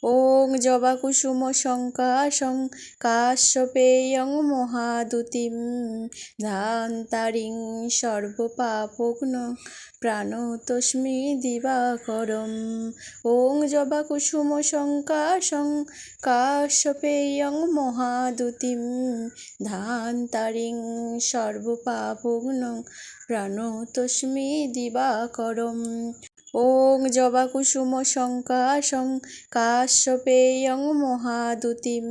ॐ जवाकुसुमशङ्काशं काश्यपेयं महादुतिं ধান্তারিং সর্বপাপঘ্ন প্রাণতস্মি দিবাকরম। ওং জবাকুসুমশঙ্কাশং কাশ্যপেয়ং মহাদুতিম ধান্তারিং সর্বপাপঘ্ন প্রাণতস্মি দিবাকরম। ওং জবাকুসুমশঙ্কাশং কাশ্যপেয়ং মহাদুতিম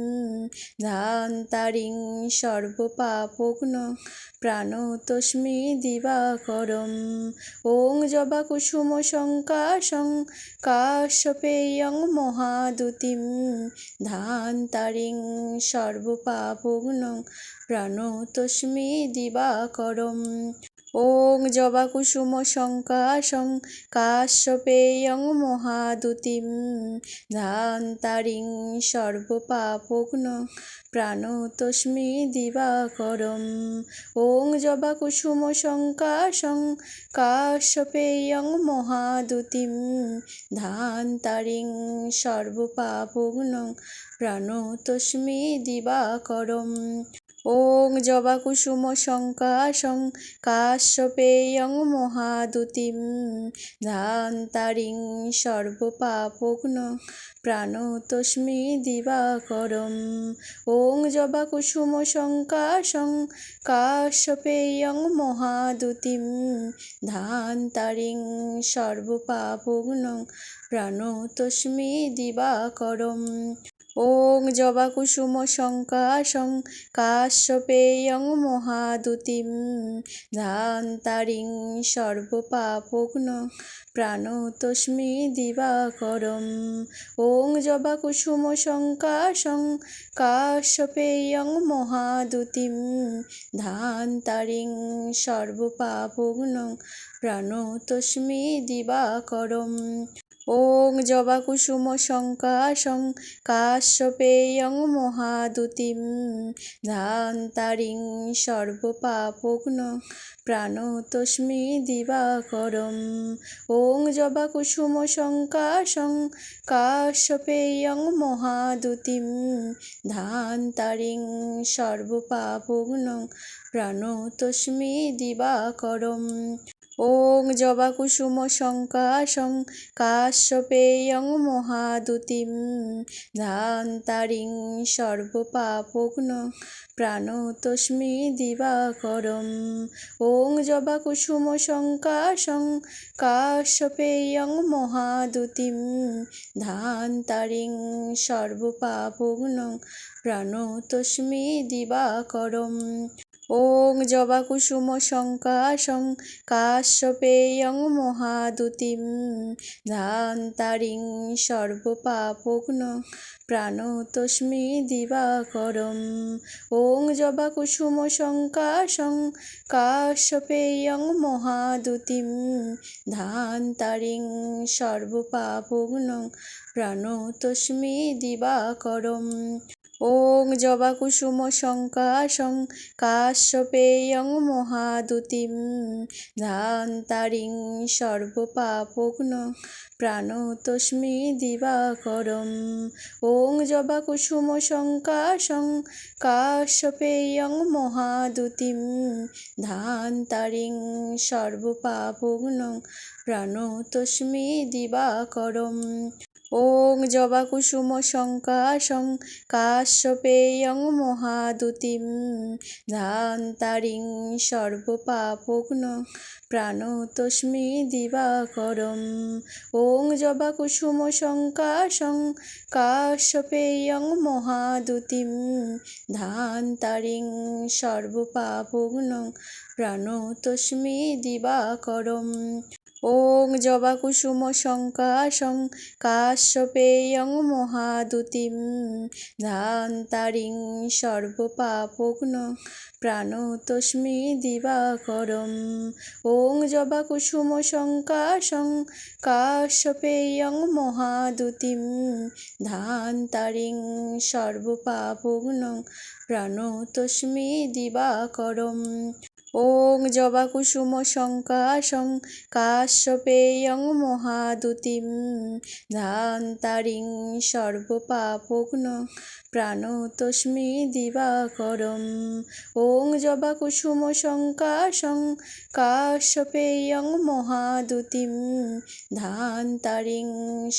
ধান্তারিং সর্বপাপঘ্ন প্রাণতস্মি দিবাকরম। ওং জবাকুসুমশঙ্কাশং কাশ্যপেয়ং মহাদুতিম ধান্তারিং সর্বপাপঘ্ন প্রাণতস্মি দিবাকরম। ওং জবাকুসুমশঙ্কাশং কাশ্যপেয়ং মহাদুতিম ধান্তারিং সর্বপাপঘ্ন প্রাণতস্মি দিবাকরম। ওং জবাকুসুমশঙ্কাশং কাশ্যপেয়ং মহাদুতিম ধান্তারিং সর্বপাপঘ্ন প্রাণতস্মি দিবাকরম। ওং জবাকুসুমশঙ্কাশং কাশ্যপেয়ং মহাদুতিম ধান্তারিং সর্বপাপঘ্ন প্রাণতস্মি দিবাকরম। ওং জবাকুসুমশঙ্কাশং কাশ্যপেয়ং মহাদুতিম ধান্তারিং সর্বপাপঘ্ন প্রাণতস্মি দিবাকরম। ওং জবাকুসুমশঙ্কাশং কাশ্যপেয়ং মহাদুতিম ধান্তারিং সর্বপাপঘ্ন প্রাণতস্মি দিবাকরম। ওং জবাকুসুমশঙ্কাশং কাশ্যপেয়ং মহাদুতিম ধান্তারিং সর্বপাপঘ্ন প্রাণতস্মি দিবাকরম। ওং জবাকুসুমশঙ্কাশং কাশ্যপেয়ং মহাদুতিম ধান্তারিং সর্বপাপঘ্ন প্রাণতস্মি দিবাকরম। ওং জবাকুসুমশঙ্কাশং কাশ্যপেয়ং মহাদুতিম ধান্তারিং সর্বপাপঘ্ন প্রাণতস্মি দিবাকরম। ওং জবাকুসুমশঙ্কাশং কাশ্যপেয়ং মহাদুতিম ধান্তারিং সর্বপাপঘ্ন প্রাণতস্মি দিবাকরম। ওং জবাকুসুমশঙ্কাশং কাশ্যপেয়ং মহাদুতিম ধান্তারিং সর্বপাপঘ্ন প্রাণতস্মি দিবাকরম। ওং জবাকুসুমশঙ্কাশং কাশ্যপেয়ং মহাদুতিম ধান্তারিং সর্বপাপঘ্ন প্রাণতস্মি দিবাকরম। ওং জবাকুসুমশঙ্কাশং কাশ্যপেয়ং মহাদুতিম ধান্তারিং সর্বপাপঘ্ন প্রাণতস্মি দিবাকরম। ওং জবাকুসুমশঙ্কাশং কাশ্যপেয়ং মহাদুতিম ধান্তারিং সর্বপাপঘ্ন প্রাণতস্মি দিবাকরম। ওং জবাকুসুমশঙ্কাশং কাশ্যপেয়ং মহাদুতিম ধান্তারিং সর্বপাপঘ্ন প্রাণতস্মি দিবাকরম। ওং জবাকুসুমশঙ্কাশং কাশ্যপেয়ং মহাদুতিম ধান্তারিং সর্বপাপঘ্ন প্রাণতস্মি দিবাকরম। ওং জবাকুসুমশঙ্কাশং কাশ্যপেয়ং মহাদুতিম ধান্তারিং সর্বপাপঘ্ন প্রাণতস্মি দিবাকরম। ওং জবাকুসুমশঙ্কাশং কাশ্যপেয়ং মহাদুতিম ধান্তারিং সর্বপাপঘ্ন প্রাণতস্মি দিবাকরম। ওং জবাকুসুমশঙ্কাশং কাশ্যপেয়ং মহাদুতিম ধান্তারিং সর্বপাপঘ্ন প্রাণতস্মি দিবাকরম। ॐ जवाकुसुमशङ्काशं काश्यपेयं महादुतिं ধান্তারিং সর্বপাপঘ্नं প্রাণতস্মি দিবাকরম। ॐ জবাকুসুমশঙ্কাশং কাশ্যপেয়ং মহাদুতিं ধান্তারিং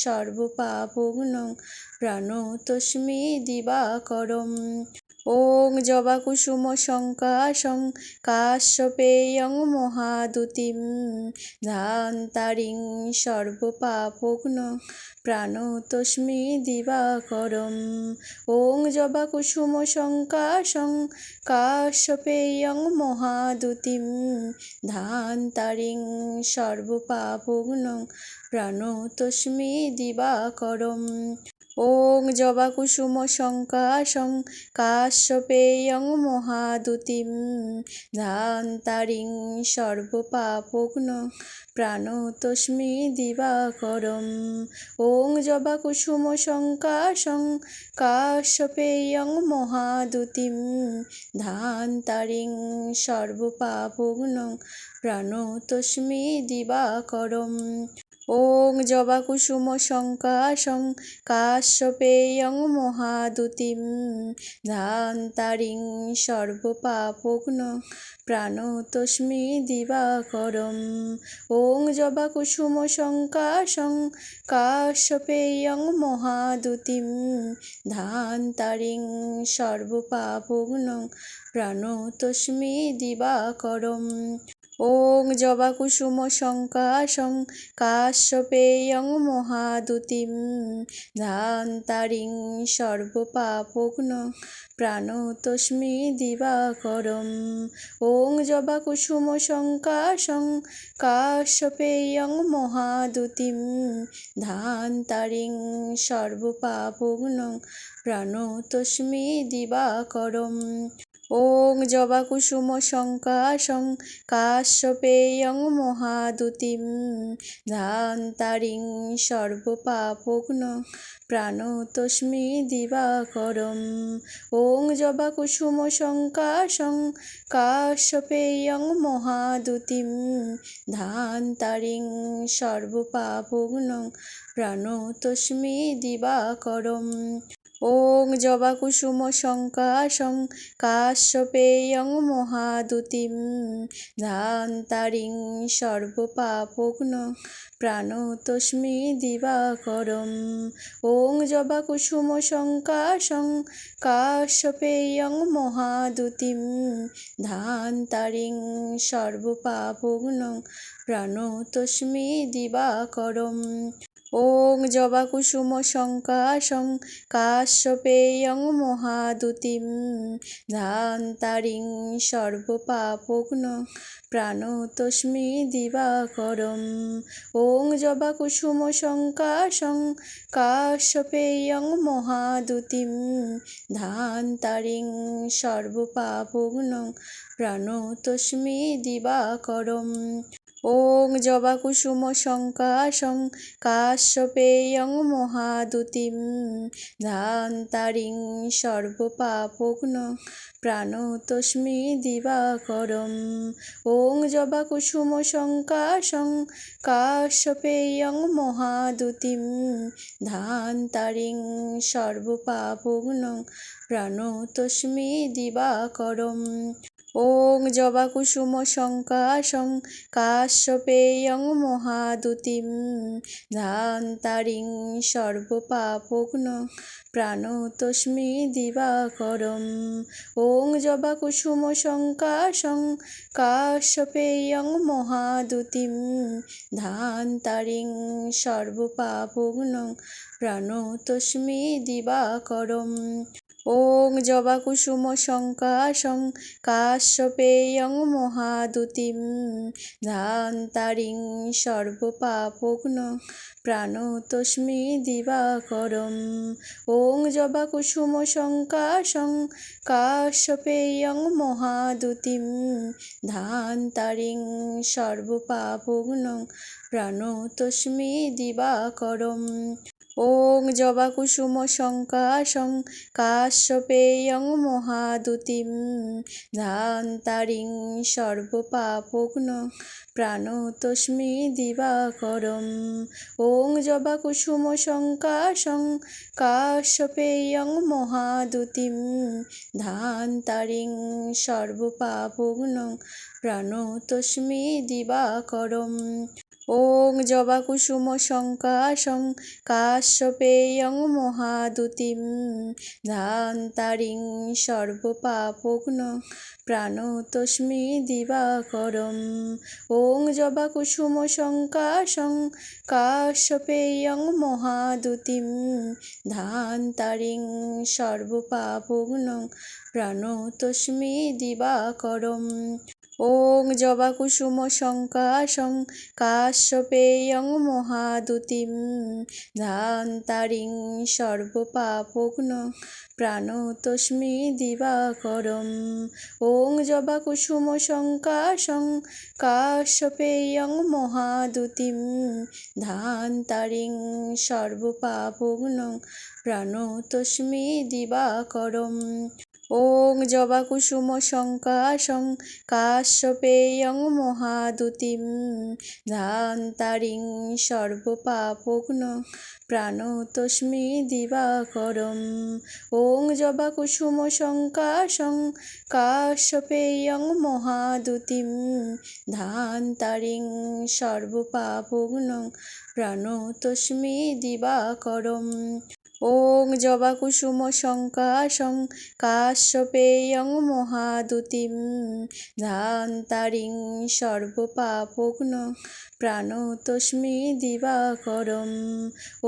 সর্বপাপঘ্नं প্রাণতস্মি দিবাকরম। ॐ জবাকুসুমশঙ্কাশং কাশ্যপেয়ং মহাদুতিं ধান্তারিং সর্বপাপঘ্नं প্রাণতস্মি দিবাকরম। ॐ জবাকুসুমশঙ্কাশং কাশ্যপেয়ং মহাদুতিं ধান্তারিং সর্বপাপঘ্नं প্রাণতস্মি দিবাকরম। ॐ জবাকুসুমশঙ্কাশং কাশ্যপেয়ং মহাদুতিं ধান্তারিং সর্বপাপঘ্नं প্রাণতস্মি দিবাকরম। ॐ জবাকুসুমশঙ্কাশং কাশ্যপেয়ং মহাদুতিं ধান্তারিং সর্বপাপঘ্नं প্রাণতস্মি দিবাকরম। ॐ জবাকুসুমশঙ্কাশং কাশ্যপেয়ং মহাদুতিं ধান্তারিং সর্বপাপঘ্नं প্রাণতস্মি দিবাকরম। ॐ জবাকুসুমশঙ্কাশং কাশ্যপেয়ং মহাদুতিं ধান্তারিং সর্বপাপঘ্नं প্রাণতস্মি দিবাকরম। ॐ জবাকুসুমশঙ্কাশং কাশ্যপেয়ং মহাদুতিं ধান্তারিং সর্বপাপঘ্नं প্রাণতস্মি দিবাকরম। ॐ জবাকুসুমশঙ্কাশং কাশ্যপেয়ং মহাদুতিं ধান্তারিং সর্বপাপঘ্नं প্রাণতস্মি দিবাকরম। ॐ জবাকুসুমশঙ্কাশং কাশ্যপেয়ং মহাদুতিं ধান্তারিং সর্বপাপঘ্नं প্রাণতস্মি দিবাকরম। ॐ জবাকুসুমশঙ্কাশং কাশ্যপেয়ং মহাদুতিं ধান্তারিং সর্বপাপঘ্नं প্রাণতস্মি দিবাকরম। ॐ জবাকুসুমশঙ্কাশং কাশ্যপেয়ং মহাদুতিं ধান্তারিং সর্বপাপঘ্नं প্রাণতস্মি দিবাকরম। ॐ জবাকুসুমশঙ্কাশং কাশ্যপেয়ং মহাদুতিं ধান্তারিং সর্বপাপঘ্नं প্রাণতস্মি দিবাকরম। ॐ জবাকুসুমশঙ্কাশং কাশ্যপেয়ং মহাদুতিं ধান্তারিং সর্বপাপঘ্नं প্রাণতস্মি দিবাকরম। ॐ জবাকুসুমশঙ্কাশং কাশ্যপেয়ং মহাদুতিं ধান্তারিং সর্বপাপঘ্नं প্রাণতস্মি দিবাকরম। ॐ জবাকুসুমশঙ্কাশং কাশ্যপেয়ং মহাদুতিं ধান্তারিং সর্বপাপঘ্नं প্রাণতস্মি দিবাকরম। ॐ জবাকুসুমশঙ্কাশং কাশ্যপেয়ং মহাদুতিं ধান্তারিং সর্বপাপঘ্नं প্রাণতস্মি দিবাকরম। ॐ জবাকুসুমশঙ্কাশং কাশ্যপেয়ং মহাদুতিं ধান্তারিং সর্বপাপঘ্नं প্রাণতস্মি দিবাকরম। ॐ জবাকুসুমশঙ্কাশং কাশ্যপেয়ং মহাদুতিं ধান্তারিং সর্বপাপঘ্नं প্রাণতস্মি দিবাকরম। ॐ জবাকুসুমশঙ্কাশং কাশ্যপেয়ং মহাদুতিं ধান্তারিং সর্বপাপঘ্नं প্রাণতস্মি দিবাকরম। ॐ জবাকুসুমশঙ্কাশং কাশ্যপেয়ং মহাদুতিं ধান্তারিং সর্বপাপঘ্नं প্রাণতস্মি দিবাকরম। ॐ जवाकुसुमशङ्काशं काश्यपेयं महादुतिं ध्यान्तारिं सर्वपापघ्नं प्रणतोऽस्मि दिवाकरम् ॐ जवाकुसुमशङ्काशं काश्यपेयं महादुतिं ध्यान्तारिं सर्वपापघ्नं प्रणतोऽस्मि दिवाकरम् ॐ जवाकुसुमशङ्काशं काश्यपेयं महादुतिं ध्यान्तारिं सर्वपापघ्नं प्रणतोऽस्मि दिवाकरम् ॐ जवाकुसुमशङ्काशं काश्यपेयं महादुतिं ध्यान्तारिं सर्वपापघ्नं प्रणतोऽस्मि दिवाकरम् ॐ जवाकुसुमशङ्काशं काश्यपेयं महादुतिं ध्यान्तारिं सर्वपापघ्नं प्रणतोऽस्मि दिवाकरम् ॐ जवाकुसुमशङ्काशं काश्यपेयं महादुतिं ध्यान्तारिं सर्वपापघ्नं प्रणतोऽस्मि दिवाकरम् ॐ जवाकुसुमशङ्काशं काश्यपेयं महादुतिं ध्यान्तारिं सर्वपापघ्नं प्रणतोऽस्मि दिवाकरम् ॐ जवाकुसुमशङ्काशं काश्यपेयं महादुतिं ध्यान्तारिं सर्वपापघ्नं प्रणतोऽस्मि दिवाकरम् ॐ जवाकुसुमशङ्काशं काश्यपेयं महादुतिं ध्यान्तारिं सर्वपापघ्नं प्रणतोऽस्मि दिवाकरम्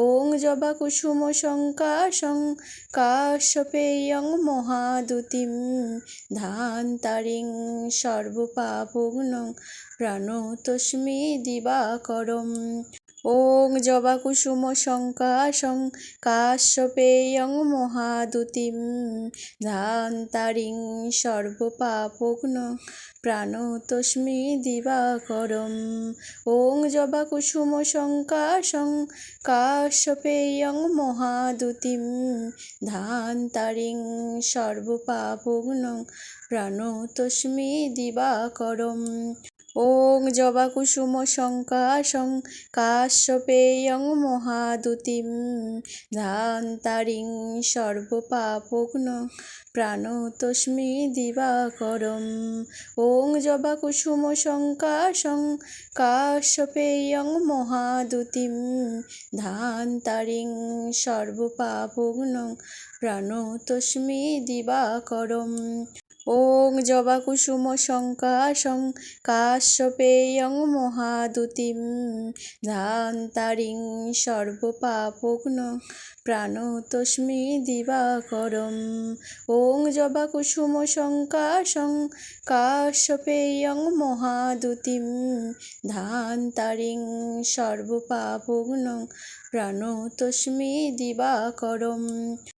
ॐ जवाकुसुमशङ्काशं काश्यपेयं महादुतिं ध्यान्तारिं सर्वपापघ्नं प्रणतोऽस्मि दिवाकरम् ॐ जवाकुसुमशङ्काशं काश्यपेयं महादुतिं ध्यान्तारिं सर्वपापघ्नं प्रणतोऽस्मि दिवाकरम् ॐ जवाकुसुमशङ्काशं काश्यपेयं महादुतिं ध्यान्तारिं सर्वपापघ्नं प्रणतोऽस्मि दिवाकरम् ॐ जवाकुसुमशङ्काशं काश्यपेयं महादुतिं ध्यान्तारिं सर्वपापघ्नं प्रणतोऽस्मि दिवाकरम् ॐ जवाकुसुमशङ्काशं काश्यपेयं महादुतिं ध्यान्तारिं सर्वपापघ्नं प्रणतोऽस्मि दिवाकरम् ॐ जवाकुसुमशङ्काशं काश्यपेयं महादुतिं ध्यान्तारिं सर्वपापघ्नं प्रणतोऽस्मि दिवाकरम् ॐ जवाकुसुमशङ्काशं काश्यपेयं महादुतिं ध्यान्तारिं सर्वपापघ्नं प्रणतोऽस्मि दिवाकरम्